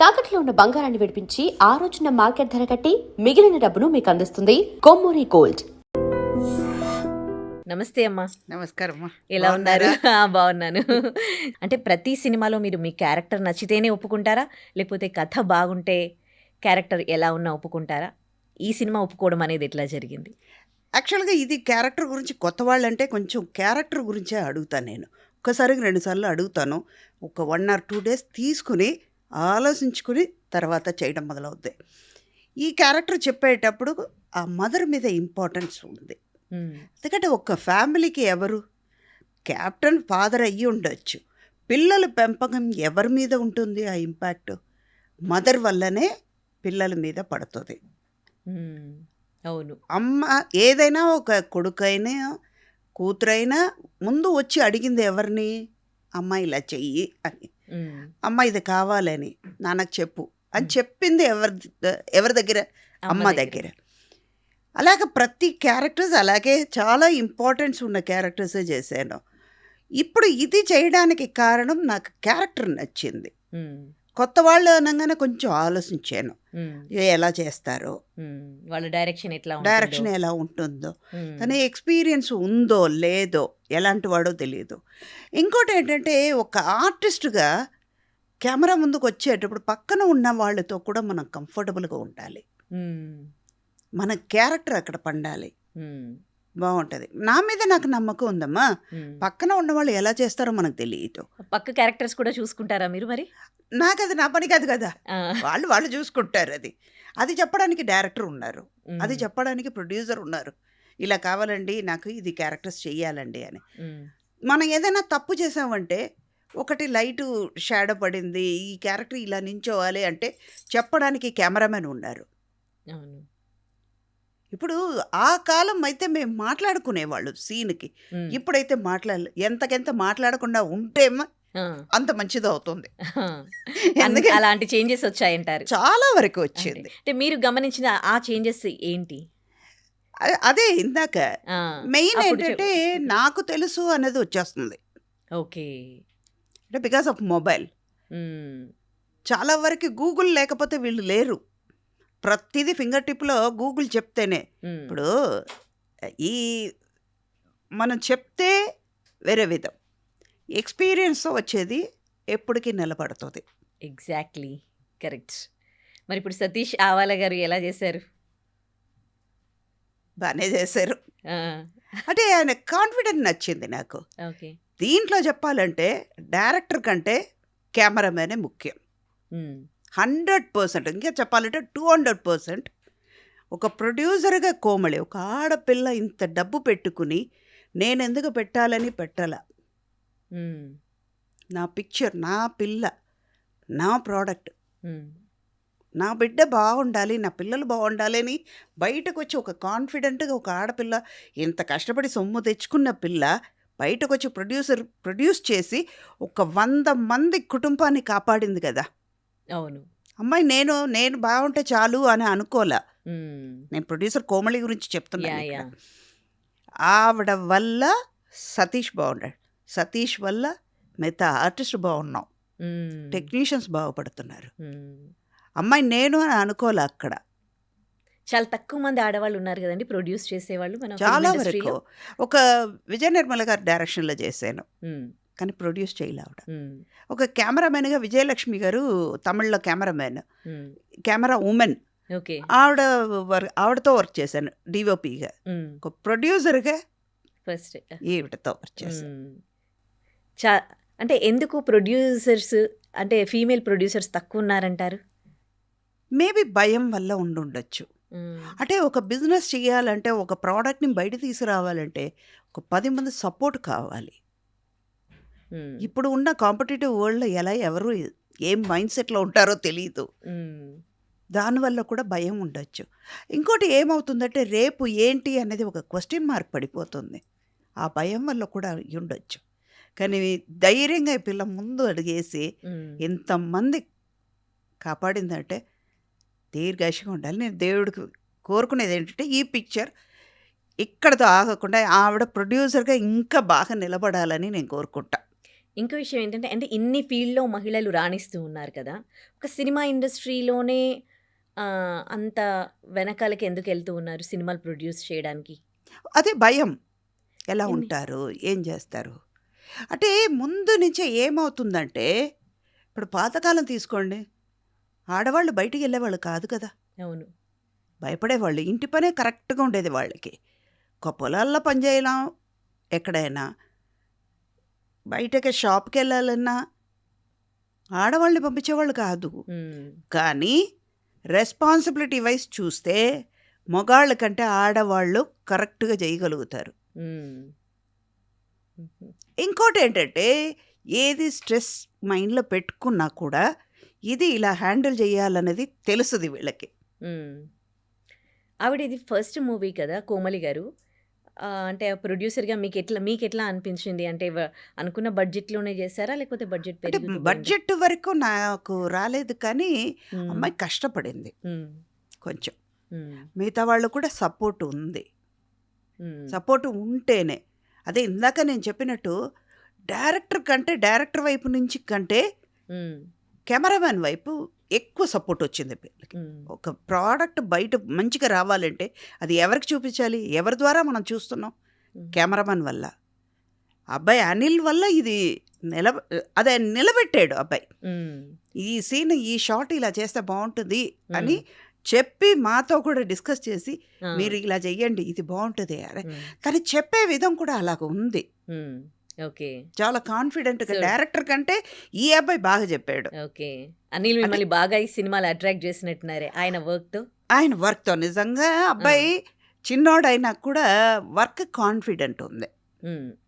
తాకట్లో ఉన్న బంగారాన్ని విడిపించి ఆ రోజున మార్కెట్ ధర కట్టి మిగిలిన డబ్బును మీకు అందిస్తుంది కొమ్మూరి గోల్డ్. నమస్తే అమ్మా. నమస్కారం అమ్మా. ఎలా ఉన్నారు? బాగున్నాను. అంటే ప్రతి సినిమాలో మీరు మీ క్యారెక్టర్ నచ్చితేనే ఒప్పుకుంటారా, లేకపోతే కథ బాగుంటే క్యారెక్టర్ ఎలా ఉన్నా ఒప్పుకుంటారా? ఈ సినిమా ఒప్పుకోవడం అనేది ఎట్లా జరిగింది? యాక్చువల్గా ఇది క్యారెక్టర్ గురించి కొత్త వాళ్ళంటే కొంచెం క్యారెక్టర్ గురించే అడుగుతాను నేను. ఒకసారికి 2 సార్లు అడుగుతాను. ఒక 1 or 2 days తీసుకుని ఆలోచించుకుని తర్వాత చేయడం మొదలవుద్ది. ఈ క్యారెక్టర్ చెప్పేటప్పుడు ఆ మదర్ మీద ఇంపార్టెన్స్ ఉంది. ఎందుకంటే ఒక ఫ్యామిలీకి ఎవరు క్యాప్టెన్ ఫాదర్ అయ్యి ఉండొచ్చు, పిల్లల పెంపకం ఎవరి మీద ఉంటుంది? ఆ ఇంపాక్ట్ మదర్ వల్లనే పిల్లల మీద పడుతుంది. అవును. అమ్మ ఏదైనా ఒక కొడుకైనా కూతురైనా ముందు వచ్చి అడిగింది ఎవరిని? అమ్మ ఇలా చెయ్యి అని, అమ్మ ఇది కావాలని నాన్నకు చెప్పు అని చెప్పింది ఎవరి దగ్గర? అమ్మ దగ్గర. అలాగే ప్రతి క్యారెక్టర్స్ అలాగే చాలా ఇంపార్టెన్స్ ఉన్న క్యారెక్టర్సే చేశాను. ఇప్పుడు ఇది చేయడానికి కారణం నాకు క్యారెక్టర్ నచ్చింది. కొత్త వాళ్ళు అనగానే కొంచెం ఆలోచించాను, ఎలా చేస్తారో, వాళ్ళ డైరెక్షన్ ఎలా ఉంటుందో, తన ఎక్స్పీరియన్స్ ఉందో లేదో, ఎలాంటి వాడో తెలియదు. ఇంకోటి ఏంటంటే ఒక ఆర్టిస్ట్గా కెమెరా ముందుకు వచ్చేటప్పుడు పక్కన ఉన్న వాళ్ళతో కూడా మనం కంఫర్టబుల్గా ఉండాలి. మన క్యారెక్టర్ అక్కడ పండాలి, బాగుంటుంది. నా మీద నాకు నమ్మకం ఉందమ్మా. పక్కన ఉన్న వాళ్ళు ఎలా చేస్తారో మనకు తెలియదు. పక్క క్యారెక్టర్స్ కూడా చూసుకుంటారా మీరు? మరి నాకు అది నా పని కాదు కదా, వాళ్ళు చూసుకుంటారు. అది చెప్పడానికి డైరెక్టర్ ఉన్నారు, అది చెప్పడానికి ప్రొడ్యూసర్ ఉన్నారు. ఇలా కావాలండి, నాకు ఇది క్యారెక్టర్స్ చెయ్యాలండి అని. మనం ఏదైనా తప్పు చేసామంటే, ఒకటి లైటు షాడో పడింది, ఈ క్యారెక్టర్ ఇలా నించోవాలి అంటే చెప్పడానికి కెమెరామెన్ ఉన్నారు. ఇప్పుడు ఆ కాలం అయితే మేము మాట్లాడుకునేవాళ్ళు సీన్కి, ఇప్పుడైతే ఎంతకెంత మాట్లాడకుండా ఉంటేమో అంత మంచిది అవుతుంది. అలాంటి చేంజెస్ వచ్చాయంటారు? చాలా వరకు వచ్చింది. అంటే మీరు గమనించిన ఆ చేంజెస్ ఏంటి? అదే ఇందాక మెయిన్ ఏంటంటే నాకు తెలుసు అనేది వచ్చేస్తుంది. ఓకే. అంటే బికాస్ ఆఫ్ మొబైల్. చాలా వరకు గూగుల్ లేకపోతే వీళ్ళు లేరు. ప్రతిదీ ఫింగర్ టిప్లో గూగుల్ చెప్తేనే. ఇప్పుడు ఈ మనం చెప్తే వేరే విధం, ఎక్స్పీరియన్స్ వచ్చేది ఎప్పటికీ నిలబడుతుంది. Exactly, correct. మరి ఇప్పుడు సతీష్ ఆవాల గారు ఎలా చేశారు? బాగానే చేశారు. అంటే ఆయన కాన్ఫిడెంట్ నచ్చింది నాకు. ఓకే. దీంట్లో చెప్పాలంటే డైరెక్టర్ కంటే కెమెరామెనే ముఖ్యం. 100%, ఇంకా చెప్పాలంటే 200%. ఒక ప్రొడ్యూసర్గా కోమలి, ఒక ఆడపిల్ల ఇంత డబ్బు పెట్టుకుని నేను ఎందుకు పెట్టాలని పెట్టాల. నా పిక్చర్, నా పిల్ల, నా ప్రోడక్ట్, నా బిడ్డ బాగుండాలి, నా పిల్లలు బాగుండాలి అని బయటకు వచ్చి ఒక కాన్ఫిడెంట్గా ఒక ఆడపిల్ల ఇంత కష్టపడి సొమ్ము తెచ్చుకున్న పిల్ల బయటకు వచ్చి ప్రొడ్యూస్ చేసి ఒక 100 మంది కుటుంబాన్ని కాపాడింది కదా. అవును. అమ్మాయి నేను బాగుంటే చాలు అని అనుకోలే. నేను ప్రొడ్యూసర్ కోమలి గురించి చెప్తున్నాను. ఆవిడ వల్ల సతీష్ బాగున్నాడు, సతీష్ వల్ల మిగతా ఆర్టిస్ట్ బాగున్నాం, టెక్నీషియన్స్ బాగుపడుతున్నారు. అమ్మాయి నేను అని అనుకోలే. అక్కడ చాలా తక్కువ మంది ఆడవాళ్ళు ఉన్నారు కదండి ప్రొడ్యూస్ చేసేవాళ్ళు. చాలా వరకు ఒక విజయ నిర్మల గారి డైరెక్షన్లో చేశాను, కానీ ప్రొడ్యూస్ చేయలే ఆవిడ. ఒక కెమెరామెన్గా విజయలక్ష్మి గారు, తమిళ్లో కెమెరామెన్, కెమెరా ఉమెన్, ఆవిడతో వర్క్ చేశాను డిఓపిగా. ఒక ప్రొడ్యూసర్గా ఫస్ట్ ఈవిడతో వర్క్ చేశాను. అంటే ఎందుకు ప్రొడ్యూసర్స్, అంటే ఫీమేల్ ప్రొడ్యూసర్స్ తక్కువ ఉన్నారంటారు? మేబీ భయం వల్ల ఉండొచ్చు. అంటే ఒక బిజినెస్ చేయాలంటే, ఒక ప్రోడక్ట్ని బయట తీసుకురావాలంటే ఒక 10 మంది సపోర్ట్ కావాలి. ఇప్పుడు ఉన్న కాంపిటేటివ్ వరల్డ్లో ఎవరు ఏం మైండ్ సెట్లో ఉంటారో తెలియదు. దానివల్ల కూడా భయం ఉండొచ్చు. ఇంకోటి ఏమవుతుందంటే రేపు ఏంటి అనేది ఒక క్వశ్చన్ మార్క్ పడిపోతుంది. ఆ భయం వల్ల కూడా ఉండొచ్చు. కానీ ధైర్యంగా ఈ పిల్ల ముందు అడిగేసి ఇంతమంది కాపాడిందంటే దీర్ఘాయుషగా ఉండాలి. నేను దేవుడికి కోరుకునేది ఏంటంటే ఈ పిక్చర్ ఇక్కడతో ఆగకుండా ఆవిడ ప్రొడ్యూసర్గా ఇంకా బాగా నిలబడాలని నేను కోరుకుంటా. ఇంకో విషయం ఏంటంటే అంటే ఇన్ని ఫీల్డ్‌లో మహిళలు రాణిస్తూ ఉన్నారు కదా! ఒక సినిమా ఇండస్ట్రీలోనే అంత వెనకాలకి ఎందుకెళ్తూ ఉన్నారు సినిమాలు ప్రొడ్యూస్ చేయడానికి? అదే భయం. ఎలా ఎన్ని ఉంటారు? ఏం చేస్తారు? అంటే ముందు నుంచే ఏమవుతుందంటే, ఇప్పుడు పాతకాలం తీసుకోండి. ఆడవాళ్ళు బయటికెళ్ళేవాళ్ళు కాదు కదా! అవును. భయపడేవాళ్ళు. ఇంటి పనే కరెక్ట్‌గా ఉండేది వాళ్ళకి. ఒక పొలాల్లో పని చేయడం ఎక్కడైనా, బయటకి షాప్‌కెళ్ళాలన్నా ఆడవాళ్ళని పంపించేవాళ్ళు కాదు. హ్మ్. కానీ రెస్పాన్సిబిలిటీ వైస్ చూస్తే మగాళ్ళ కంటే ఆడవాళ్ళు కరెక్ట్‌గా చేయగలుగుతారు. హ్మ్. హుహు. ఇంకోటేంటంటే, ఏది స్ట్రెస్ మైండ్‌లో పెట్టుకున్నా కూడా, ఇది ఇలా హ్యాండిల్ చేయాలనేది తెలుస్తది వీళ్ళకి. హ్మ్. ఆవిడది ఫస్ట్ మూవీ కదా! 'కోమలి' గారు. అంటే ప్రొడ్యూసర్‌గా మీకెట్లా అనిపించింది? అంటే అనుకున్న బడ్జెట్‌లోనే చేసారా? లేకపోతే బడ్జెట్ అంటే పెరుగుతూ పోయిందా? బడ్జెట్ వరకు నాకు రాలేదు కానీ, హ్మ్. అమ్మాయి కష్టపడింది హ్మ్. కొంచెం. హ్మ్. మిగతా వాళ్ళు కూడా సపోర్ట్ ఉంది. హ్మ్. సపోర్ట్ ఉంటేనే. అదే ఇందాక నేను చెప్పినట్టు, డైరెక్టర్ వైపు నుంచి కంటే, హ్మ్. కెమెరామాన్ వైపు ఎక్కువ సపోర్ట్ వచ్చింది వీళ్ళకి. హ్మ్. ఒక ప్రోడక్ట్ బయట మంచిగా రావాలంటే, అది ఎవరికి చూపించాలి? ఎవరి ద్వారా మనం చూస్తున్నాం? హ్మ్. కెమెరామాన్ వల్ల. అబ్బాయి అనిల్ వల్ల ఇది అదే నిలబెట్టాడు అబ్బాయి. హ్మ్. ఈ సీన్, ఈ షాట్ ఇలా చేస్తే బావుంటది అని హ్మ్. చెప్పి మాతో కూడా డిస్కస్ చేసి, ఆ! మీరు ఇలా చెయ్యండి ఇది బావుంటది. అరే! హ్మ్. కానీ చెప్పే విధం కూడా అలాగ ఉంది. హ్మ్. ఓకే. చాలా కాన్ఫిడెంట్‌గా సో డైరెక్టర్ కంటే ఈ అబ్బాయి బాగా చెప్పాడు. ఓకే. అనిల్ అంటే మిమ్మల్ని బాగా ఈ సినిమాలో అట్రాక్ట్ చేసినట్టున్నారే ఆయన వర్క్‌తో? ఆయన వర్క్‌తో నిజంగా ఆ! అబ్బాయి చిన్నోడైనా కూడా వర్క్ కాన్ఫిడెంట్ ఉంది. హ్మ్. ఓకే.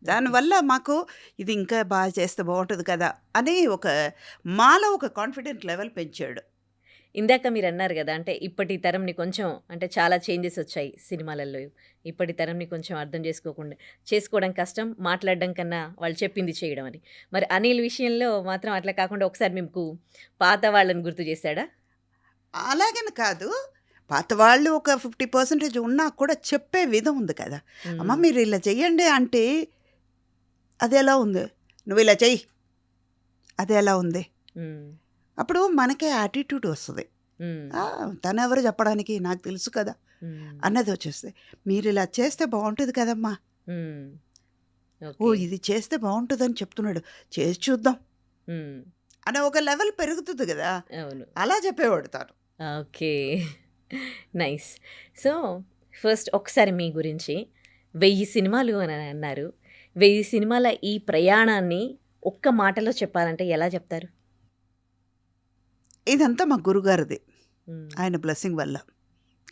దానివల్ల మాకు ఇది ఇంకా బాగా చేస్తే బావుంటది కదా! అని మాలో ఒక కాన్ఫిడెంట్ లెవెల్ పెంచాడు. ఇందాక మీరన్నారు గదా! అంటే ఇప్పటి తరంని కొంచెం అంటే చాలా చేంజెస్ వచ్చాయి సినిమాలలో. ఇప్పటి తరంని కొంచెం అర్థం చేసుకోవడం కష్టం. మాట్లాడడం కన్నా వాళ్ళు చెప్పింది చేయడం అని. మరి అనిల్ విషయంలో మాత్రం అట్లా కాకుండా ఒకసారి మీకు పాత వాళ్ళని గుర్తు చేసాడా? అలాగని కాదు. పాత వాళ్ళు ఒక 50% ఉన్నా కూడా చెప్పే విధం ఉంది కదా! అమ్మ హ్మ్. మీరు ఇలా చెయ్యండి అంటే, అదెలా ఉంది? నువ్విలా చెయ్యి. అదెలా ఉంది? హ్మ్. అప్పుడు మనకే యాటిట్యూడ్ వస్తది. హ్మ్. ఆ! తనెవరు చెప్పడానికి నాకు తెలుసు కదా! హ్మ్. అన్నదొచ్చేస్తది. మీరిలా చేస్తే బావుంటది కదమ్మా! హ్మ్. ఓకే. ఓహ్! ఇది చేస్తే బావుంటదని చెప్తున్నాడు. చేసి చూద్దాం హ్మ్. అనే ఒక లెవెల్ పెరుగుతది గదా! అవును. అలా చెప్పేవాడు తను. ఓకే. నైస్. సో, ఫస్ట్ ఒకసారి మీ గురించి 1000 సినిమాలు అని అన్నారు. 1000 సినిమాల ఈ ప్రయాణాన్ని ఒక్క మాటలో చెప్పాలంటే ఎలా చెప్తారు? ఇదంతా మా గురుగారిది. హ్మ్. ఆయన బ్లెస్సింగ్ వల్ల.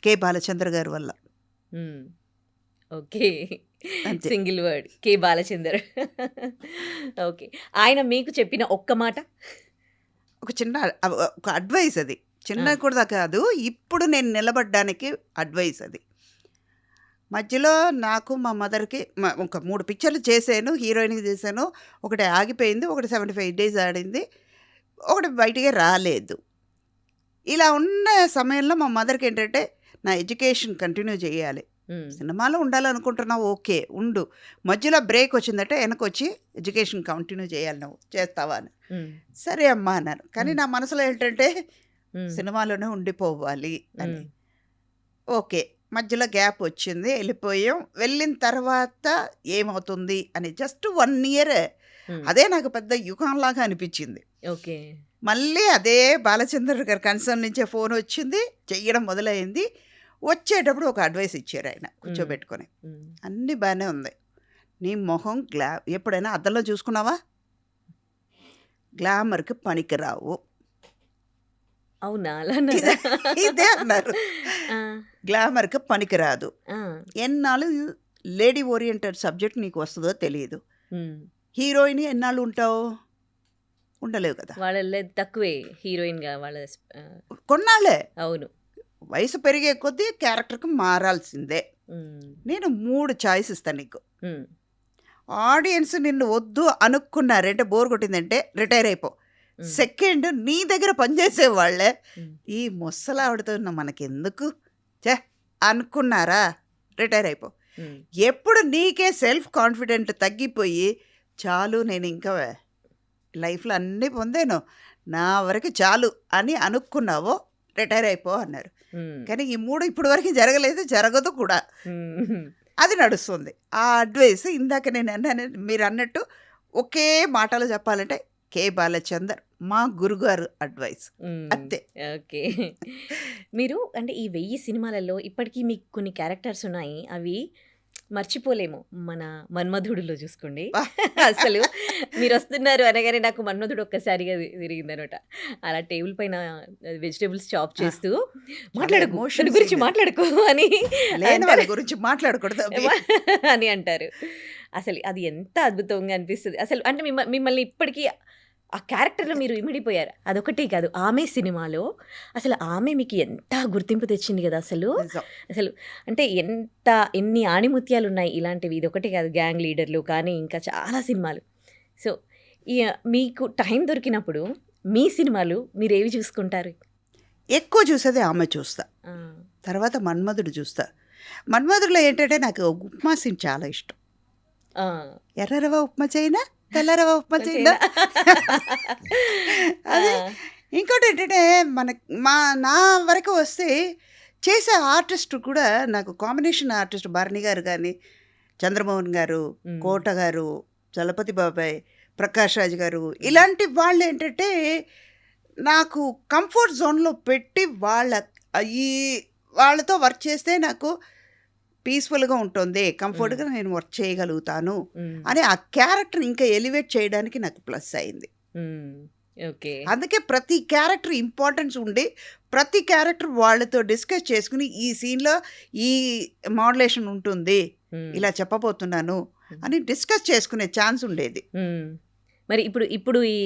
కె. బాలచంద్ర గారి వల్ల. హ్మ్. ఓకే. అంతే. Single word 'K. Balachander.' Okay. ఆయన మీకు చెప్పిన ఒక్క మాట? ఒక చిన్న ఒక అడ్వైస్ అది. ఆ! చిన్నది కూడా కాదు. ఇప్పుడు నేను నిలబడ్డానికి అడ్వైస్ అది. మధ్యలో నాకు మా మదర్‌కి ఒక 3 పిక్చర్‌లు చేశాను. హీరోయిన్‌గా చేశాను. ఒకటి ఆగిపోయింది. ఒకటి 75 డేస్ ఆడింది. ఒకటి బయటికే రాలేదు. ఇలా ఉన్న సమయంలో మా మదర్‌కేంటంటే, నా ఎడ్యుకేషన్ కంటిన్యూ చేయాలి. హ్మ్. సినిమాలో ఉండాలనుకుంటున్నావు ఓకే. ఉండు. మధ్యలో బ్రేక్ వచ్చిందంటే వెనకొచ్చి ఎడ్యుకేషన్ కంటిన్యూ చేయాలి నువ్వు. చేస్తావా అని. హ్మ్. సరే అమ్మా అన్నాను. కానీ హ్మ్. నా మనసులో ఏంటంటే హ్మ్. సినిమాలోనే ఉండిపోవాలి అని. హ్మ్. ఓకే. మధ్యలో గ్యాప్ వచ్చింది. ఎళ్ళిపోయాం. వెళ్ళిన తర్వాత ఏమవుతుంది అని జస్ట్ 1 ఇయర్ హ్మ్. అదే నాకు పెద్ద యుగంలాగా అనిపించింది. ఓకే. మళ్ళీ అదే బాలచంద్ర గారి కన్సర్న్ నుంచే ఫోనొచ్చింది. చెయ్యడం మొదలైంది. వచ్చేటప్పుడు ఒక అడ్వైస్ ఇచ్చారాయన హ్మ్. కూర్చోబెట్టుకొని. హ్మ్. అన్నీ బానే ఉంది. నీ మొహం ఎప్పుడైనా అద్దంలో చూసుకున్నావా? గ్లామర్‌కి పనికిరావు. అవునా? అలా అన్నారా? ఇదే ఇదే అన్నారు. ఆ! గ్లామర్‌కి పనికిరాదు. ఆ! ఎన్నాళ్ళు లేడీ ఓరియెంటెడ్ సబ్జెక్ట్ నీకు వస్తదో తెలీదు. హ్మ్. హీరోయిన్ ఎన్నాళ్ళు ఉంటావు? ఉండలేవు కదా! వాళ్ళలో తక్కువే హీరోయిన్‌గా కొన్నాళ్ళే. అవును. వయసు పెరిగే కొద్దీ క్యారెక్టర్‌కి మారాల్సిందే. హ్మ్. నేను 3 చాయిస్ ఇస్తా నీకు. హ్మ్. ఆడియన్స్ నిన్ను వద్దు అనుకున్నారంటే బోర్ కొట్టిందంటే రిటైర్ అయిపో. హ్మ్. సెకండ్ నీ దగ్గర పనిచేసే వాళ్ళే హ్మ్. ఈ ముసలావిడతో మనకెందుకు ఛే అనుకున్నారా రిటైర్ అయిపో. హ్మ్. ఎప్పుడు నీకే సెల్ఫ్ కాన్ఫిడెంట్ తగ్గిపోయి చాలు నేను ఇంకా లైఫ్‌లో అన్నీ పొందాను. నా వరకు చాలు అని అనుకున్నావో రిటైర్ అయిపో అన్నారు. హ్మ్. కానీ ఈ 3 ఇప్పటి వరకు జరగలేదు. జరగదు కూడా. హ్మ్. అది నడుస్తుంది. ఆ అడ్వైస్ ఇందాక నేను అన్నాను మీరన్నట్టు ఒకే మాటలో చెప్పాలంటే కె. బాలచందర్ మా గురుగారు అడ్వైస్. హ్మ్. అంతే. ఓకే. మీరు అంటే ఈ 1000 సినిమాలలో ఇప్పటికీ మీకు కొన్ని క్యారెక్టర్స్ ఉన్నాయి. అవి మర్చిపోలేము. మన 'మన్మధుడులో' చూసుకోండి. అసలు మీరొస్తున్నారు అనగానే నాకు 'మన్మధుడు' ఒక్కసారిగా తిరిగిందనమాట. అలా టేబుల్ పైన వెజిటబుల్స్ చాప్ ఆ! చేస్తూ చాలా మాట్లాడకు, ఎమోషన్ దాని గురించి సీన్ అది. మాట్లాడకు అని లేని వాళ్ళ అంటారు. గురించి మాట్లాడకూడదు అవి. అని అంటారు. అసలు అది ఎంత అద్భుతంగా అనిపిస్తది. అసలు అంటే మిమ్మల్ని ఇప్పటికి ఆ క్యారెక్టర్‌లో మీరు ఇమిడిపోయారు. అదొకటే కాదు. 'ఆమె' సినిమాలో అసలు ఆమె మీకు ఎంత గుర్తింపు తెచ్చింది గదా! అసలు. నిజం. అసలు అంటే ఎన్ని ఆణిముత్యాలున్నాయి ఇలాంటివి. ఇదొకటే కాదు 'గ్యాంగ్ లీడర్‌లు' కానీ ఇంకా చాలా సినిమాలు. సో, ఈ మీకు టైం దొరికినప్పుడు మీ సినిమాలు మీరేవి చూసుకుంటారు? ఎక్కువ చూసేది ఆమె చూస్తా. ఆ! తర్వాత 'మన్మధుడు' చూస్తా. 'మన్మధుడులో' ఏంటంటే నాకు ఉప్మా సీన్ చాలా ఇష్టం. ఆ! ఎర్ర రవ్వ ఉప్మా చేయనా? తెల్ల రవ్వ ఉప్మా చేయనా? మంచిగా ఆ! అది. ఇంకోటేంటంటే మా నా వరకు వస్తే చేసే ఆర్టిస్ట్ కూడా నాకు కాంబినేషన్ ఆర్టిస్ట్ భరణి గారు గానీ, చంద్రమోహన్ గారు, హ్మ్. కోట గారు, చలపతి బాబాయ్, ప్రకాష్ రాజ్ గారు ఇలాంటి వాళ్ళేంటంటే నాకు కంఫర్ట్ జోన్‌లో పెట్టి ఈ వాళ్ళతో వర్క్ చేస్తే నాకు పీస్‌ఫుల్‌గా ఉంటుంది. హ్మ్. కంఫర్ట్‌గా నేను వర్క్ చేయగలుగుతాను హ్మ్. అని ఆ క్యారెక్టర్ ఇంకా ఎలివేట్ చేయడానికి నాకు ప్లస్ అయింది. హ్మ్. ఓకే. అందుకే ప్రతి క్యారెక్టర్ ఇంపార్టెన్స్ ఉండి, ప్రతి క్యారెక్టర్ వాళ్ళతో డిస్కస్ చేసుకొని ఈ సీన్‌లో ఈ మోడ్యులేషన్ ఉంటుంది. హ్మ్. ఇలా చెప్పబోతున్నాను హ్మ్. అని డిస్కస్ చేసుకునే ఛాన్స్ ఉండేది. హ్మ్. మరి ఇప్పుడు ఈ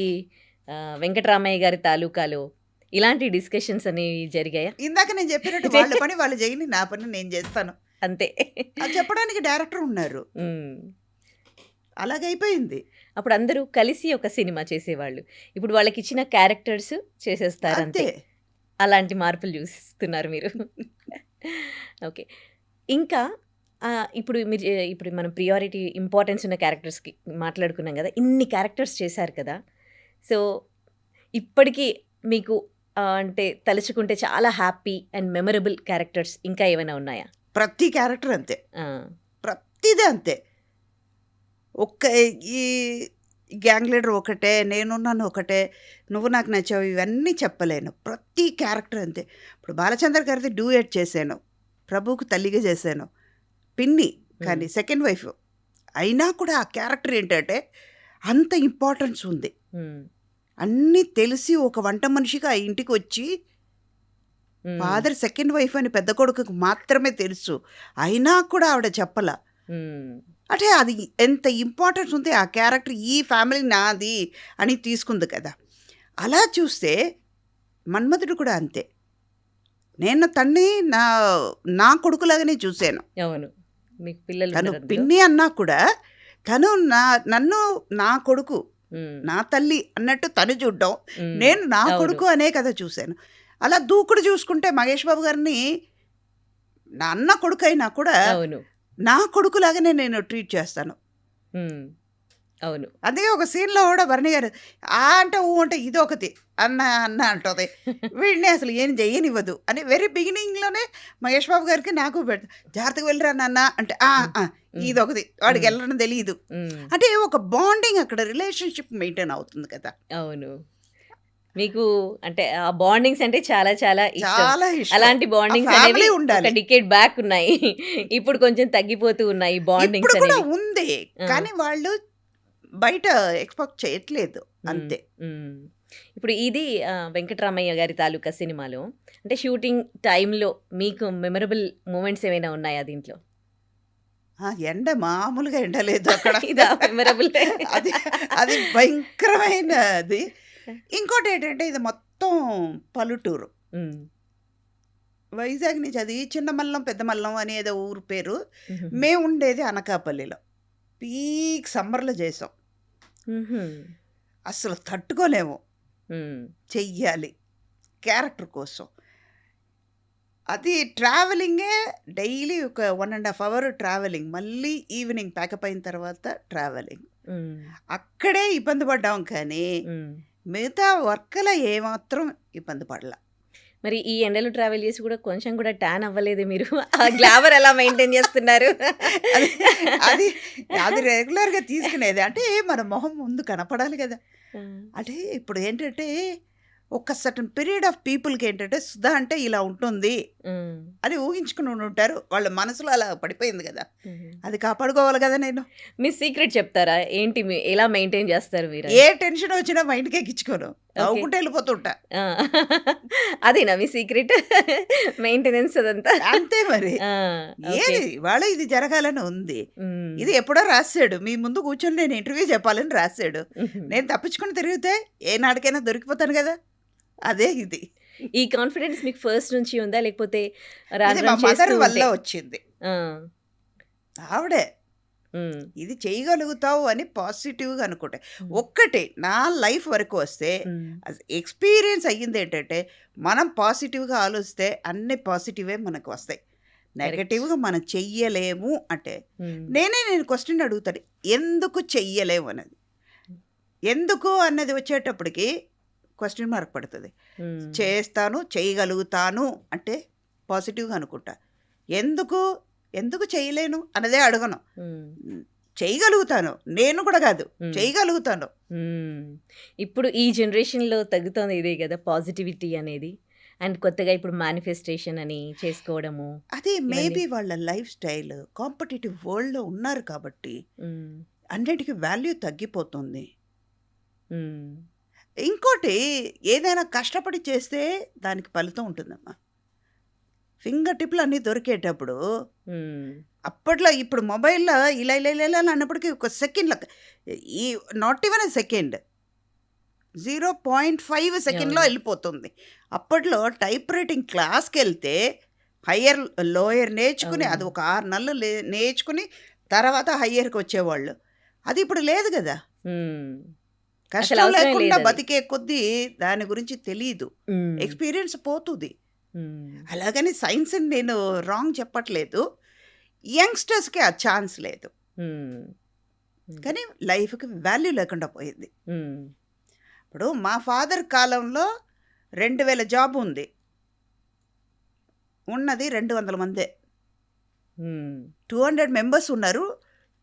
'వెంకటరామయ్య' గారి తాలూకాలో ఇలాంటి డిస్కషన్స్ అనేవి జరిగాయా? ఇందాక నేను చెప్పినట్టు వాళ్ళ పని వాళ్ళు చేయని, నా పని నేను చేస్తాను. అంతే. అది చెప్పడానికి డైరెక్టర్ ఉన్నారు. హ్మ్. అలాగైపోయింది. అప్పుడు అందరూ కలిసి ఒక సినిమా చేసేవాళ్ళు. ఇప్పుడు వాళ్ళకిచ్చిన క్యారెక్టర్స్ చేసేస్తారంతే. అంతే. అలాంటి మార్పులు చూస్తున్నారు మీరు. ఓకే. ఇంకా ఇప్పుడు మనం ప్రియారిటీ ఇంపార్టెన్స్ ఉన్న క్యారెక్టర్స్‌కి మాట్లాడుకున్నాం గదా! ఇన్ని క్యారెక్టర్స్ చేశారు కదా! సో, ఇప్పటికి మీకు అంటే తలుచుకుంటే చాలా హ్యాపీ అండ్ మెమరబుల్ క్యారెక్టర్స్ ఇంకా ఏమైనా ఉన్నాయా? ప్రతి క్యారెక్టర్ అంతే. ఆ! ప్రతిది అంతే. ఒక్క ఈ గ్యాంగ్ లీడర్ ఒకటే, నేనున్నాను ఒకటే, నువ్వు నాకు నచ్చావు ఇవన్నీ చెప్పలేను. ప్రతి క్యారెక్టర్ అంతే. ఇప్పుడు బాలచంద్ర గారిది డ్యూయెట్ చేశాను. ప్రభువుకు తల్లిగా చేశాను. పిన్ని కానీ హ్మ్. Second wife. అయినా కూడా ఆ క్యారెక్టర్ ఏంటంటే అంత ఇంపార్టెన్స్ ఉంది. హ్మ్. అన్నీ తెలిసి ఒక వంట మనిషిగా ఆ ఇంటికి వచ్చి హ్మ్. ఫాదర్ సెకండ్ వైఫ్ అని పెద్ద కొడుకుకి మాత్రమే తెలుసు. అయినా కూడా ఆవిడ చెప్పల. హ్మ్. అంటే అది ఎంత ఇంపార్టెన్స్ ఉంది ఆ క్యారెక్టర్ ఈ ఫ్యామిలీ నాది అని తీసుకుంది కదా. అలా చూస్తే మన్మధుడు కూడా అంతే. నేను తన్ని నా నా కొడుకులాగానే చూశాను. అవును. మీకు తను పిల్లలున్నారా అందులో? పిన్ని అన్నా కూడా తను నన్ను నా కొడుకు, హ్మ్. నా తల్లి అన్నట్టు తను చూడ్డం, హ్మ్. నేను నా అవును. కొడుకు అనే కదా చూశాను. అలా దూకుడు చూసుకుంటే మహేష్ బాబు గారిని నా అన్న కొడుకైనా కూడా అవును. నా కొడుకులాగానే నేను ట్రీట్ చేస్తాను. హ్మ్. అవును. అందుకే ఒక సీన్‌లో కూడా భరణి గారు ఆ అంటే ఊ అంటే ఇదొకతి అన్న అన్న అంటది. వీడిని అసలు ఏం చెయ్యనివ్వదు అని వెరీ బిగినింగ్‌లోనే మహేష్ బాబు గారికి నాకు జాగ్రత్తగా వెళ్ళిరా నాన్న అంటే హ్మ్. ఆ! హ్మ్. ఇదొకతి. వాడికి హ్మ్. వెళ్ళడం తెలీదు. హ్మ్. అంటే ఒక బాండింగ్ అక్కడ రిలేషన్‌షిప్ మెయింటైన్ అవుతుంది కదా. అవును. మీకు అంటే ఆ బాండింగ్స్ అంటే చాలా చాలా ఇష్టం. చాలా ఇష్టం. అలాంటి ఆ బాండింగ్స్ అనేవి ఫ్యామిలీ ఒక ఉండాలి. డికేడ్ బ్యాక్ ఉన్నాయి. ఇప్పుడు కొంచెం తగ్గిపోతూ ఉన్నాయి ఇప్పుడు బాండింగ్స్ కూడా అనేవి. ఉంది. ఆ! కానీ వాళ్ళు బయట ఎక్స్‌పోజ్ చేయట్లేదు. హ్మ్. అంతే. హ్మ్. ఇప్పుడు ఇది 'వెంకటరామయ్య' గారి తాలూకా సినిమాలో అంటే షూటింగ్ టైమ్‌లో మీకు మెమరబుల్ మూమెంట్స్ ఏమైనా ఉన్నాయా దీంట్లో? ఎండ మామూలుగా ఎండ లేదు అక్కడ. ఇదా మెమరబుల్? అది అది భయంకరమైనది. ఇంకోటేంటంటే ఇది మొత్తం పల్లెటూరు. హ్మ్. వైజాగ్ నుంచి అది చిన్నమల్లం, పెద్దమల్లం అనేదో ఊరు పేరు. హుహుహు. మేముండేది అనకాపల్లిలో. పీక్ సమ్మర్‌లో చేసాం. హుహు. అస్సలు తట్టుకోలేము. హ్మ్. చెయ్యాలి. క్యారెక్టర్ కోసం. అది ట్రావెలింగే డైలీ ఒక 1 ½ అవర్ ట్రావెలింగ్. మళ్ళీ ఈవినింగ్ ప్యాకప్ అయిన తర్వాత ట్రావెలింగ్. హ్మ్. అక్కడే ఇబ్బంది పడ్డాం కానీ హ్మ్. మిగతా వర్క్‌లో ఏమాత్రం ఇబ్బంది పడల. మరి ఈ ఎండలో ట్రావెల్ చేసి కూడా కొంచెం కూడా టాన్ అవ్వలేదే మీరు? ఆ గ్లామర్ ఎలా మెయింటైన్ చేస్తున్నారు? అది అది అది రెగ్యులర్‌గా తీసుకునేది. అంటే మన మొహం ముందు కనపడాలి గదా! ఆ! అంటే ఇప్పుడు ఏంటంటే ఒక సర్టెన్ పీరియడ్ ఆఫ్ పీపుల్‌కి ఏంటంటే సుధా అంటే ఇలా ఉంటుంది హ్మ్. అని ఊహించుకుని ఉంటారు. వాళ్ళ మనసులో అలా పడిపోయింది గదా! హుహు. అది కాపాడుకోవాలి గదా నేను. మీ సీక్రెట్ చెప్తారా? ఏంటి ఎలా మెయింటైన్ చేస్తారు మీరని? ఏ టెన్షన్ వచ్చినా మైండ్‌కి ఎక్కించుకోను. ఓకే. నవ్వుకుంటూ వెళ్ళిపోతుంటా. ఆ! అదేనా మీ సీక్రెట్? మెయింటెనెన్స్ అదంతా? అంతే మరి. ఆ! ఓకే. ఏది ఇవాళ ఇది జరగాలని ఉంది. హ్మ్. ఇది ఎప్పుడో రాసేసాడు. మీ ముందు కూర్చొని నేను ఇంటర్వ్యూ చెప్పాలని రాసాడు. హుహు. నేను తప్పించుకొని తిరిగితే ఏనాటికైనా దొరికిపోతాను గదా! అదే ఇది. ఈ కాన్ఫిడెన్స్ మీకు ఫస్ట్ నుంచి ఉందా? లేకపోతే ఇది రాను మా రాను మదర్ చేస్తూ వల్ల ఉంటే? వచ్చింది. ఆ! ఆవిడే హ్మ్. ఇది చేయగలుగుతావు అని పాజిటివ్‌గా అనుకుంటే. హ్మ్. ఒక్కటే నా లైఫ్ వరకు వస్తే హ్మ్. ఎక్స్‌పీరియన్స్ అయ్యిందేంటంటే, మనం పాజిటివ్‌గా ఆలోచిస్తే అన్ని పాజిటివే మనకు వస్తాయి. కరెక్ట్. నెగెటివ్‌గా మనం చెయ్యలేము అంటే, హ్మ్. నేను క్వెషన్ అడుగుతాను. ఎందుకు చెయ్యలేము అనేది. ఎందుకు అన్నది వచ్చేటప్పటికి క్వెషన్ మార్క్ పడుతది. హ్మ్. చేస్తాను, చేయగలుగుతాను అంటే పాజిటివ్‌గా అనుకుంటా. ఎందుకు, ఎందుకు చేయలేను అన్నదే అడగను. హ్మ్. చేయగలుగుతాను. నేను కూడా కాదు. హ్మ్. చేయగలుగుతాను. హ్మ్. ఇప్పుడు ఈ జనరేషన్‌లో తగ్గుతోంది ఇదే గదా! పాజిటివిటీ అనేది. అండ్ కొత్తగా ఇప్పుడు మేనిఫెస్టేషన్ అని చేసుకోవడము. అది ఇవన్నీ. మేబీ వాళ్ళ లైఫ్ స్టైల్ కాంపిటీటివ్ వరల్డ్‌లో ఉన్నారు కాబట్టి హ్మ్. అన్నిటికి వాల్యూ తగ్గిపోతుంది. హ్మ్. ఇంకోటి ఏదైనా కష్టపడి చేస్తే దానికి ఫలితం ఉంటుందమ్మా. ఫింగర్ టిప్‌లు అన్నీ దొరికేటప్పుడు హ్మ్. అప్పట్లో ఇప్పుడు మొబైల్‌లో ఇలా ఇలా ఇలా ఇలా అన్నప్పటికి ఒక సెకండ్‌లో ఈ నాట్ ఈవెన్ ఎ సెకండ్ 0.5 సెకండ్‌లో అవును. వెళ్ళిపోతుంది. అప్పట్లో టైప్ రైటింగ్ క్లాస్‌కెళ్తే హయ్యర్, లోయర్ నేర్చుకుని అది అవును. ఒక 6 నెలలు నేర్చుకుని తర్వాత హయ్యర్‌కి వచ్చేవాళ్ళు. అది ఇప్పుడు లేదు గదా! హ్మ్. అసలు కష్టం అవసరమే లేకుండా లేదది. బతికే కొద్దీ దాని గురించి తెలీదు. హ్మ్. ఎక్స్‌పీరియన్స్ పోతుంది. హ్మ్. అలాగని సైన్స్‌ని నేను రాంగ్ చెప్పట్లేదు. యంగ్‌స్టర్స్‌కి ఆ ఛాన్స్ లేదు. హ్మ్. హ్మ్. కానీ లైఫ్‌కి వాల్యూ లేకుండా పోయింది. హ్మ్. ఇప్పుడు మా ఫాదర్ కాలంలో 2000 జాబ్ ఉంది. ఉన్నది 200 మందే. హ్మ్. 200 మెంబర్స్ ఉన్నారు.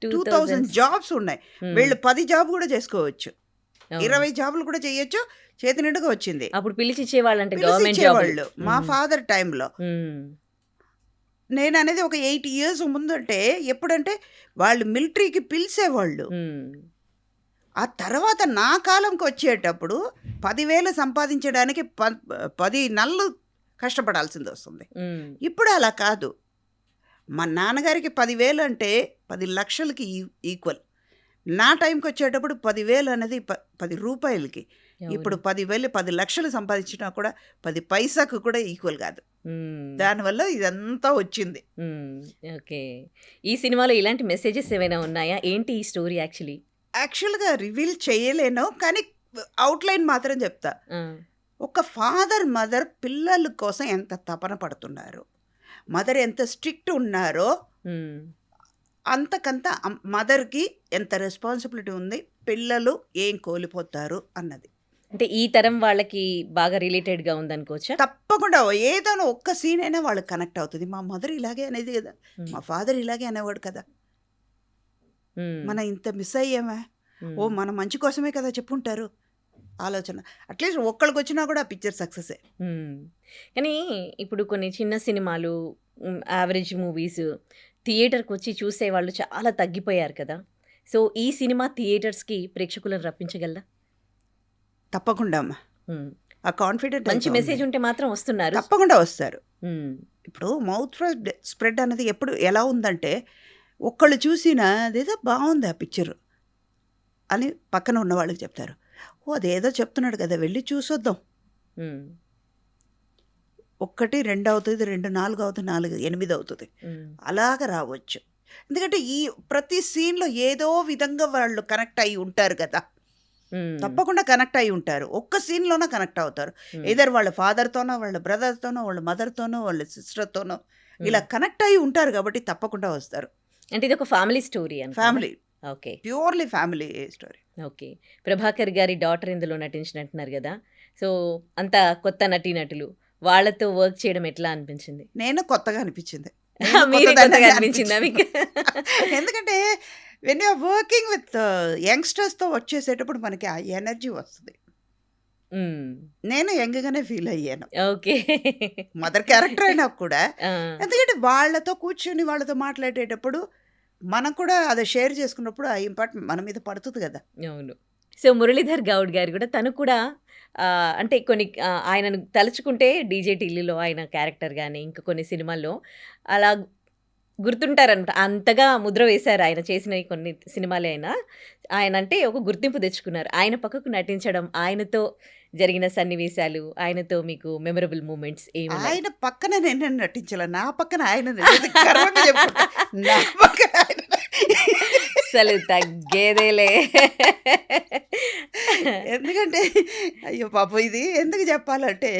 2000 2000s. జాబ్స్ ఉన్నాయి. హ్మ్. వీళ్ళు 10 జాబ్ కూడా చేసుకోవచ్చు. అవును. 20 జాబులు కూడా చేయొచ్చు. చేతి నిండుగా వచ్చింది. అప్పుడు పిలిచిచ్చేవాళ్ళంట పిలిచి గవర్నమెంట్ జాబులు. ఇచ్చేవాళ్ళు. మా హ్మ్. ఫాదర్ టైంలో. హ్మ్. నేననేది ఒక 8 ఇయర్స్ ముందంటే ఎప్పుడంటే వాళ్ళు మిలిటరీకి పిలిచేవాళ్ళు. హ్మ్. ఆ తర్వాత నా కాలంకి వచ్చేటప్పుడు 10,000 సంపాదించడానికి 10 నెలలు కష్టపడాల్సింది వస్తుంది. హ్మ్. ఇప్పుడు అలా కాదు. మా నాన్నగారికి 10,000 అంటే 10 లక్షలకి ఈక్వల్. నా టైంకి వచ్చేటప్పుడు 10,000 అనేది 10 రూపాయలకి. ఇప్పుడు అవును. 10,000 10 లక్షలు సంపాదించినా కూడా 10 పైసాకు కూడా ఈక్వల్ కాదు. హ్మ్. దానివల్ల ఇదంతా వచ్చింది. హ్మ్. ఓకే. ఈ సినిమాలో ఇలాంటి మెసేజెస్ ఏమైనా ఉన్నాయా? ఏంటి ఈ స్టోరీ యాక్చువల్లీ? యాక్చువల్‌గా రివీల్ చేయలేను. కానీ అవుట్‌లైన్ మాత్రం చెప్తా. ఆ! ఒక ఫాదర్, మదర్ పిల్లల కోసం ఎంత తపన పడుతున్నారు. మదర్ ఎంత స్ట్రిక్ట్ ఉన్నారో హ్మ్. అంతకంత మదర్‌కి ఎంత రెస్పాన్సిబిలిటీ ఉంది. పిల్లలు ఏం కోల్పోతారు అన్నది. అంటే ఈ తరం వాళ్ళకి బాగా రిలేటెడ్‌గా ఉందనుకోవచ్చా? తప్పకుండా ఏదైనా ఒక్క సీన్ అయినా వాళ్ళకి కనెక్ట్ అవుతది. మా మదర్ ఇలాగే అనేది కదా! హ్మ్. మా ఫాదర్ ఇలాగే అనేవాడు కదా! హ్మ్. మనం ఇంత మిస్ అయ్యామా? హ్మ్. మన మంచి కోసమే కదా చెప్పుంటారు ఆలోచన. అట్‌లీస్ట్ ఒక్కళ్ళకొచ్చినా కూడా ఆ పిక్చర్ సక్సెసే. హ్మ్. కానీ ఇప్పుడు కొన్ని చిన్న సినిమాలు, యావరేజ్ మూవీస్ థియేటర్‌కొచ్చి చూసేవాళ్ళు చాలా తగ్గిపోయారు కదా! సో, ఈ సినిమా థియేటర్స్‌కి ప్రేక్షకులను రప్పించగలదా? తప్పకుండా అమ్మ. హ్మ్. ఆ కాన్ఫిడెంట్ మంచి అయితే ఉంది. మెసేజ్ ఉంటే మాత్రం వస్తున్నారు. తప్పకుండా వస్తారు. హ్మ్. ఇప్పుడు మౌత్ స్ప్రెడ్ అనేది ఎప్పుడు ఎలా ఉందంటే, ఒక్కళ్ళు చూసినా అదేదో బావుంది ఆ పిక్చరు అని పక్కన ఉన్న వాళ్ళకి చెప్తారు. ఓహ్! అదేదో చెప్తున్నాడు కదా! వెళ్లి చూసొద్దాం. హ్మ్. 1, 2 అవుతది, 2, 4 అవుతది, 4, 8 అవుతది. హ్మ్. అలాగ రావచ్చు. ఎందుకంటే ఈ ప్రతి సీన్‌లో ఏదో విధంగా వాళ్ళు కనెక్ట్ అయ్యి ఉంటారు కదా! హ్మ్. తప్పకుండా కనెక్ట్ అయ్యి ఉంటారు. ఒక్క సీన్‌లోనే కనెక్ట్ అవుతారు. హ్మ్. ఎయిదర్ వాళ్ళ ఫాదర్‌తోనో, వాళ్ళ బ్రదర్‌తోనో, వాళ్ళ మదర్‌తోనో, వాళ్ళ సిస్టర్‌తోనో ఇలా హ్మ్. కనెక్ట్ అయ్యి ఉంటారు కాబట్టి తప్పకుండా వస్తారు. అంటే ఇదొక ఫ్యామిలీ స్టోరీ అనుకోనా? Family. Okay. Purely family story. Okay. Prabhakar గారి డాటర్ ఇందులో నటించినట్టున్నారు కదా! సో, అంత కొత్త నటీనటులు వాళ్ళతో వర్క్ చేయడం ఎట్లా అనిపించింది? నేను కొత్తగా అనిపించింది. మీరే కొత్తగా అనిపించిందా మీకు? ఎందుకంటే when you are working with యంగ్స్టర్స్తో వచ్చేసేటప్పుడు మనకి ఆ ఎనర్జీ వస్తుంది. నేను యంగ్గానే ఫీల్ అయ్యాను, ఓకే. మదర్ క్యారెక్టర్ అయినా కూడా. ఆ, ఎందుకంటే వాళ్ళతో కూర్చొని వాళ్ళతో మాట్లాడేటప్పుడు మనం కూడా అది షేర్ చేసుకున్నప్పుడు ఆ ఇంపాక్ట్ మన మీద పడుతుంది కదా. అవును. సో, మురళీధర్ గౌడ్ గారు కూడా తను కూడా అంటే కొన్ని ఆయనను తలుచుకుంటే డీజే టిల్లీలో ఆయన క్యారెక్టర్ కానీ ఇంకా కొన్ని సినిమాల్లో అలా గుర్తుంటారనమాట. అంతగా ముద్ర వేశారు ఆయన చేసిన కొన్ని సినిమాలే అయినా. ఆయన అంటే ఒక గుర్తింపు తెచ్చుకున్నారు. ఆయన పక్కకు నటించడం, ఆయనతో జరిగిన సన్నివేశాలు, ఆయనతో మీకు మెమరబుల్ మూమెంట్స్ ఏమైనా? ఆయన పక్కన నేను నటించాల, నా పక్కన ఆయన నిలబడి గర్వంగా చెప్పుకుంటా. నా పక్కన ఆయన అసలు తగ్గేదేలే. ఎందుకంటే అయ్యో పాపం ఇది ఎందుకు చెప్పాలంటే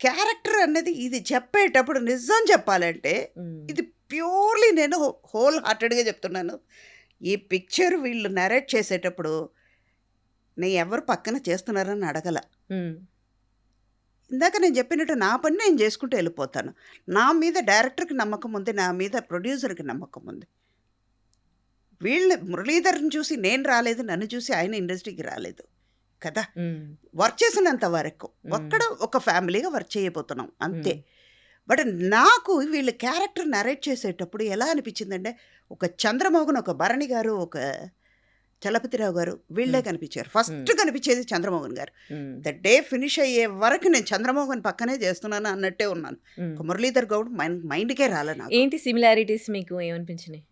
క్యారెక్టర్ అన్నది ఇది చెప్పేటప్పుడు నిజం చెప్పాలంటే ఇది ప్యూర్లీ నేను హోల్ హార్టెడ్గా చెప్తున్నాను. ఈ పిక్చర్ వీళ్ళు నరేట్ చేసేటప్పుడు నేను ఎవరు పక్కన చేస్తున్నారని అడగల. ఇందాక నేను చెప్పినట్టు నా పని నేను చేసుకుంటూ వెళ్ళిపోతాను. నా మీద డైరెక్టర్కి నమ్మకం ఉంది, నా మీద ప్రొడ్యూసర్కి నమ్మకం ఉంది. వీళ్ళు మురళీధర్ని చూసి నేను రాలేదు, నన్ను చూసి ఆయన ఇండస్ట్రీకి రాలేదు కదా. వర్క్ చేసినంత వరకు ఒక్కడ ఒక ఫ్యామిలీగా వర్క్ చేయబోతున్నాం అంతే. బట్ నాకు వీళ్ళ క్యారెక్టర్ నరేట్ చేసేటప్పుడు ఎలా అనిపించిందంటే ఒక చంద్రమోహన్, ఒక భరణి గారు, ఒక చలపతిరావు గారు వీళ్ళే కనిపించారు. ఫస్ట్ కనిపించేది చంద్రమోహన్ గారు. ద డే ఫినిష్ అయ్యే వరకు నేను చంద్రమోహన్ పక్కనే చేస్తున్నాను అన్నట్టే ఉన్నాను. ఒక మురళీధర్ గౌడ్ మైండ్కే రాలే నాకు. ఏంటి సిమిలారిటీస్ మీకు ఏమనిపించినాయి?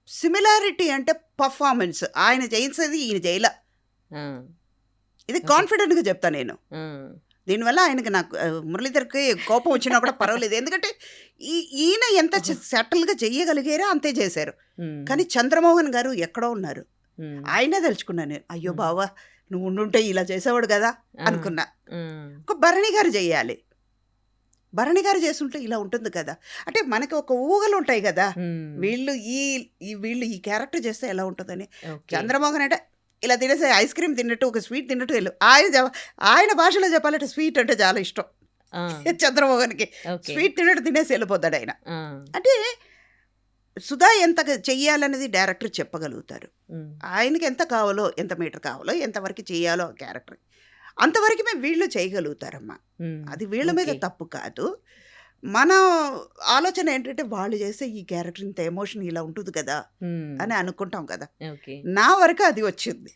సిమిలారిటీ అంటే పర్ఫార్మెన్స్. ఆయన చేసేది ఈయన చేయలా. ఇది కాన్ఫిడెంట్గా చెప్తా నేను. దీనివల్ల ఆయనకి నాకు మురళీధర్కి కోపం వచ్చినా కూడా పర్వాలేదు. ఎందుకంటే ఈయన ఎంత సెటిల్గా చెయ్యగలిగారో అంతే చేశారు. కానీ చంద్రమోహన్ గారు ఎక్కడో ఉన్నారు. ఆయనే తలుచుకున్నాను నేను. అయ్యో బావా నువ్వు ఉండుంటే ఇలా చేసేవాడు కదా అనుకున్నా. ఒక భరణి గారు చెయ్యాలి, భరణి గారు చేస్తుంటే ఇలా ఉంటుంది కదా. అంటే మనకి ఒక ఊహలు ఉంటాయి కదా, వీళ్ళు వీళ్ళు ఈ క్యారెక్టర్ చేస్తే ఎలా ఉంటుందని. చంద్రమోహన్ అంటే ఇలా తినేసే ఐస్ క్రీమ్ తిన్నట్టు, ఒక స్వీట్ తిన్నట్టు వెళ్ళు. ఆయన భాషలో చెప్పాలంటే స్వీట్ అంటే చాలా ఇష్టం చంద్రమోహన్కి. స్వీట్ తిన్నట్టు తినేసి వెళ్ళిపోతాడు ఆయన. అంటే సుధా ఎంత చెయ్యాలనేది డైరెక్టర్ చెప్పగలుగుతారు. ఆయనకి ఎంత కావాలో, ఎంత మీటర్ కావాలో, ఎంతవరకు చేయాలో ఆ క్యారెక్టర్ అంతవరకు మేము వీళ్ళు చేయగలుగుతారమ్మా. అది వీళ్ళ మీద తప్పు కాదు. మన ఆలోచన ఏంటంటే వాళ్ళు చేసే ఈ క్యారెక్టర్ ఇంత ఎమోషన్ ఇలా ఉంటుంది కదా అని అనుకుంటాం కదా. నా వరకు అది వచ్చింది.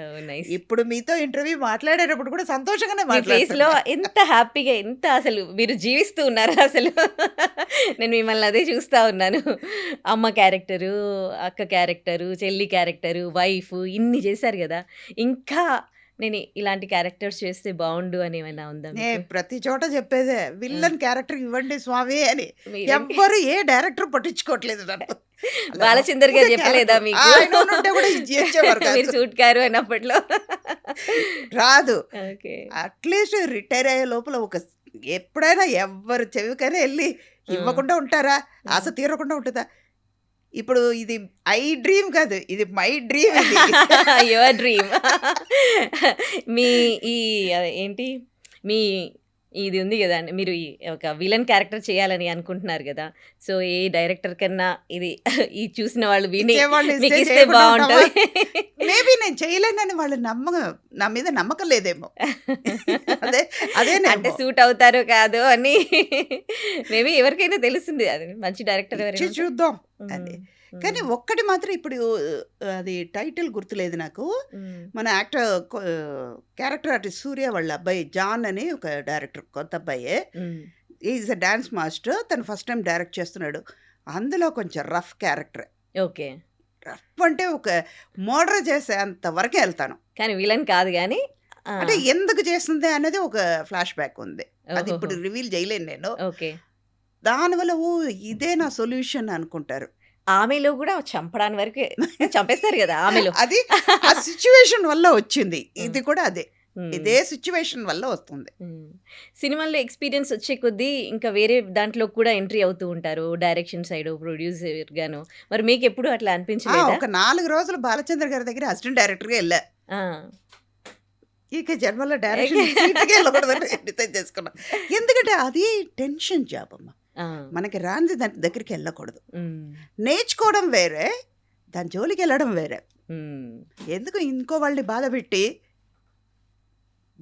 ఇప్పుడు మీతో ఇంటర్వ్యూ మాట్లాడేటప్పుడు కూడా సంతోషంగానే ఫేస్లో ఎంత హ్యాపీగా, ఎంత అసలు మీరు జీవిస్తూ ఉన్నారు. అసలు నేను మిమ్మల్ని అదే చూస్తూ ఉన్నాను. అమ్మ క్యారెక్టరు, అక్క క్యారెక్టరు, చెల్లి క్యారెక్టరు, వైఫ్ ఇన్ని చేశారు కదా. ఇంకా నేను ఇలాంటి క్యారెక్టర్స్ చేస్తే బాగుండు అని ఏమైనా ఉందా? ప్రతి చోట చెప్పేదే విల్లన్ క్యారెక్టర్ ఇవ్వండి స్వామి అని. ఎవ్వరు ఏ డైరెక్టర్ పట్టించుకోవట్లేదు. బాలచందర్ గారు చెప్పలేదా మీకు? మీరు సూట్ కారు అయినప్పట్లో రాదు. అట్లీస్ట్ రిటైర్ అయ్యే లోపల ఒక ఎప్పుడైనా ఎవ్వరు చెవికైనా వెళ్ళి ఇవ్వకుండా ఉంటారా? ఆశ తీరకుండా ఉంటుందా? ఇప్పుడు ఇది ఐ డ్రీమ్ కాదు, ఇది మై డ్రీమ్. Your dream. మీ ఈ ఏంటి మీ ఇది ఉంది కదా, మీరు ఒక విలన్ క్యారెక్టర్ చేయాలని అనుకుంటున్నారు కదా. సో ఏ డైరెక్టర్ కన్నా ఇది ఈ చూసిన వాళ్ళు విని మీకు ఇస్తే బాగుంటుంది. మేబీ నేను చేయలేనని వాళ్ళు నా మీద నమ్మకం లేదేమో. అదే అంటే సూట్ అవుతారో కాదో అని మేబీ ఎవరికైనా తెలుస్తుంది. అది మంచి డైరెక్టర్ ఎవరైనా చూద్దాం అని. కానీ ఒక్కటి మాత్రం ఇప్పుడు అది టైటిల్ గుర్తులేదు నాకు. మన క్యారెక్టర్ ఆర్టిస్ట్ సూర్య వాళ్ళ అబ్బాయి జాన్ అని ఒక డైరెక్టర్, కొత్త అబ్బాయే. Is a dance master. తను ఫస్ట్ టైం డైరెక్ట్ చేస్తున్నాడు. అందులో కొంచెం రఫ్ క్యారెక్టర్. ఓకే. రఫ్ అంటే ఒక మర్డర్ చేసే అంత వరకే వెళ్తాను, కానీ విలన్ కాదు. కానీ అంటే ఎందుకు చేస్తుంది అనేది ఒక ఫ్లాష్ బ్యాక్ ఉంది. అది ఇప్పుడు రివీల్ చేయలేను నేను. ఓకే. దానివల్ల ఇదే నా సొల్యూషన్ అనుకుంటారు. ఆమెలో కూడా చంపడానికి వరకు చంపేస్తారు కదా ఆమెలో. అది ఆ సిచ్యువేషన్ వల్ల వచ్చింది. ఇది కూడా అదే. ఇదే సిచ్యువేషన్ వల్ల వస్తుంది. సినిమాల్లో ఎక్స్పీరియన్స్ వచ్చే కొద్దీ ఇంకా వేరే దాంట్లో కూడా ఎంట్రీ అవుతూ ఉంటారు, డైరెక్షన్ సైడ్, ప్రొడ్యూసర్ గాను. మరి మీకు ఎప్పుడు అట్లా అనిపించలేదా? ఒక 4 రోజులు బాలచంద్ర గారి దగ్గర అసిస్టెంట్ డైరెక్టర్గా వెళ్ళా. ఆ, ఇక జన్మలో డైరెక్షన్ సీట్కి వెళ్ళకూడదని డిసైడ్ చేసుకున్నా. ఎందుకంటే అది టెన్షన్ జాబ్ అమ్మ. ఆ, మనకి రాంది దాని దగ్గరికి వెళ్ళకూడదు. ఉమ్, నేర్చుకోవడం వేరే, దాని జోలికి వెళ్ళడం వేరే. ఉమ్, ఎందుకు ఇంకో వాళ్ళని బాధ పెట్టి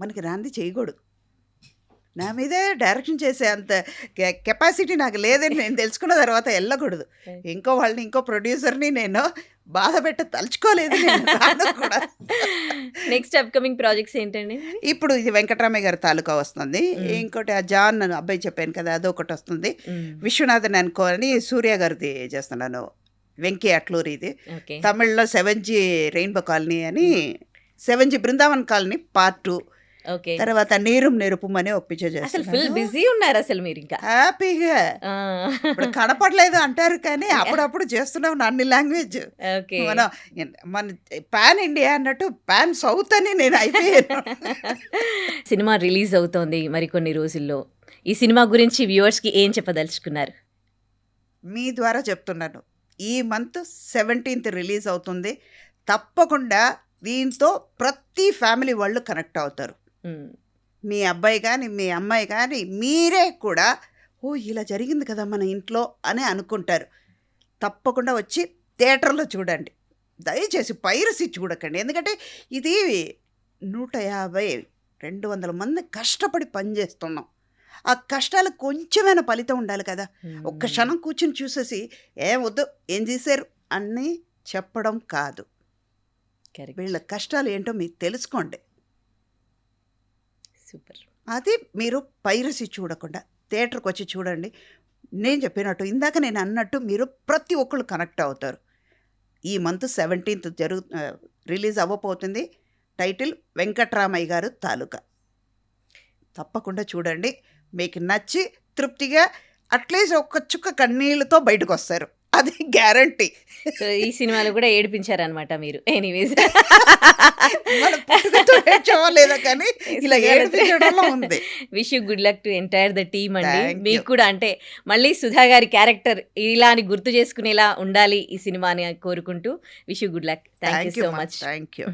మనకి రాంది చేయకూడదు. నా మీదే డైరెక్షన్ చేసే అంత కెపాసిటీ నాకు లేదని నేను తెలుసుకున్న తర్వాత వెళ్ళకూడదు. ఇంకో వాళ్ళని, ఇంకో ప్రొడ్యూసర్ని నేను బాధ పెట్ట తలుచుకోలేదు నేను రాను కూడా. నెక్స్ట్ అప్కమింగ్ ప్రాజెక్ట్స్ ఏంటండి? ఇప్పుడు ఇది వెంకటరామయ్య గారి తాలూకా వస్తుంది. ఇంకోటి ఆ జాన్ అని అబ్బాయి చెప్పాను కదా, అదొకటి వస్తుంది. విశ్వనాథన్ అనుకో అని సూర్య గారిది చేస్తున్నాను, వెంకీ అట్లూరిది. ఓకే, తమిళ్లో 7G రెయిన్బో కాలనీ అని, 7G Brindavan colony part 2, okay. తర్వాత నీరుం నెరుపుం అని ఒక పిక్చర్ అసలు చేస్తాను. ఫుల్ బిజీ ఉన్నారు అసలు మీరు ఇంకా. హ్యాపీగా ఆ, ఇప్పుడు కనపడలేదు అంటారు కానీ అప్పుడప్పుడు చేస్తున్నాం అన్ని లాంగ్వేజ్. ఓకే. మన పాన్ ఇండియా అన్నట్టు పాన్ సౌత్ అని నేను అయిపోయాను. సినిమా రిలీజ్ అవుతోంది మరికొన్ని రోజుల్లో. ఈ సినిమా గురించి వ్యూవర్స్కి ఏం చెప్పదలుచుకున్నారు? మీ ద్వారా చెప్తున్నాను, ఈ మంత్ 17th రిలీజ్ అవుతుంది. తప్పకుండా దీంతో ప్రతి ఫ్యామిలీ వాళ్ళు కనెక్ట్ అవుతారు. ఉమ్, మీ అబ్బాయి కానీ మీ అమ్మాయి కానీ మీరే కూడా ఓ ఇలా జరిగింది కదా మన ఇంట్లో అని అనుకుంటారు. తప్పకుండా వచ్చి థియేటర్లో చూడండి. దయచేసి పైరసీ చూడకండి. ఎందుకంటే ఇది 150-200 మంది కష్టపడి పనిచేస్తున్నాం. ఆ కష్టాలకు కొంచెమైనా ఫలితం ఉండాలి కదా. ఒక్క క్షణం కూర్చుని చూసేసి ఏం వద్దు ఏం చేశారు అని చెప్పడం కాదు. correct. వీళ్ళ కష్టాలు ఏంటో మీకు తెలుసుకోండి. సూపర్. అది మీరు పైరసీ చూడకుండా థియేటర్కి వచ్చి చూడండి. నేను చెప్పినట్టు, ఇందాక నేను అన్నట్టు మీరు ప్రతి ఒక్కళ్ళు కనెక్ట్ అవుతారు. ఈ మంత్ 17th రిలీజ్ అవ్వబోతుంది. టైటిల్ వెంకట్రామయ్య గారు తాలూకా. తప్పకుండా చూడండి. మీకు నచ్చి తృప్తిగా అట్లీస్ట్ ఒక్క చుక్క కన్నీళ్ళతో బయటకు వస్తారు, అది గ్యారంటీ. సో ఈ సినిమాలో కూడా ఏడిపించారనమాట మీరు. ఎనీవేస్, మన పుట్టుకతో ఏడ్చవలేదా కానీ ఇలా ఏడిపించడంలో ఉంది. Wish you good luck to entire the team అండి. Thank you. మీకు కూడా అంటే మళ్ళీ సుధా గారి క్యారెక్టర్ ఇలా అని గుర్తు చేసుకునేలా ఉండాలి ఈ సినిమా అని కోరుకుంటూ wish you good luck. Thank you so much. Thank you.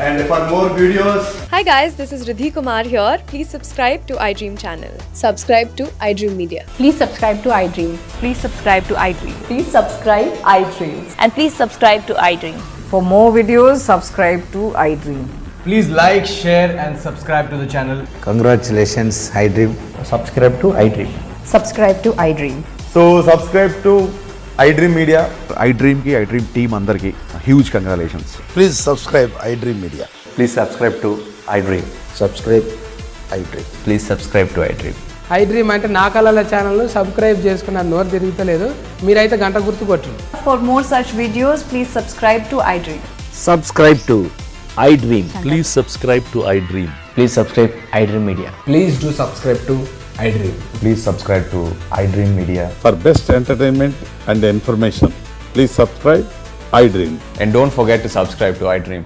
And for more videos, Hi guys, this is Riddhi Kumar here. Please subscribe to iDream channel. Subscribe to iDream Media. Please subscribe to iDream. Please subscribe to iDream. Please subscribe iDream. And please subscribe to iDream. For more videos, subscribe to iDream. please like, share and subscribe to the channel. Congratulations, iDream. Subscribe to iDream. Subscribe to iDream. So subscribe to iDream Media. iDream ki iDream team andarki huge congratulations. Please subscribe iDream Media. Please subscribe to iDream. Subscribe iDream. Please subscribe to iDream. iDream అంటే నా కళల channel subscribe చేసుకున్న నోరు తిరుగుతలేదు, మీరైతే గంట గుర్తు కొట్టండి. For more such videos, please subscribe to iDream. Subscribe to iDream. Please subscribe to iDream. Please subscribe iDream Media. Please do subscribe to iDream. Please subscribe to iDream Media. For best entertainment and information, please subscribe iDream. And don't forget to subscribe to iDream.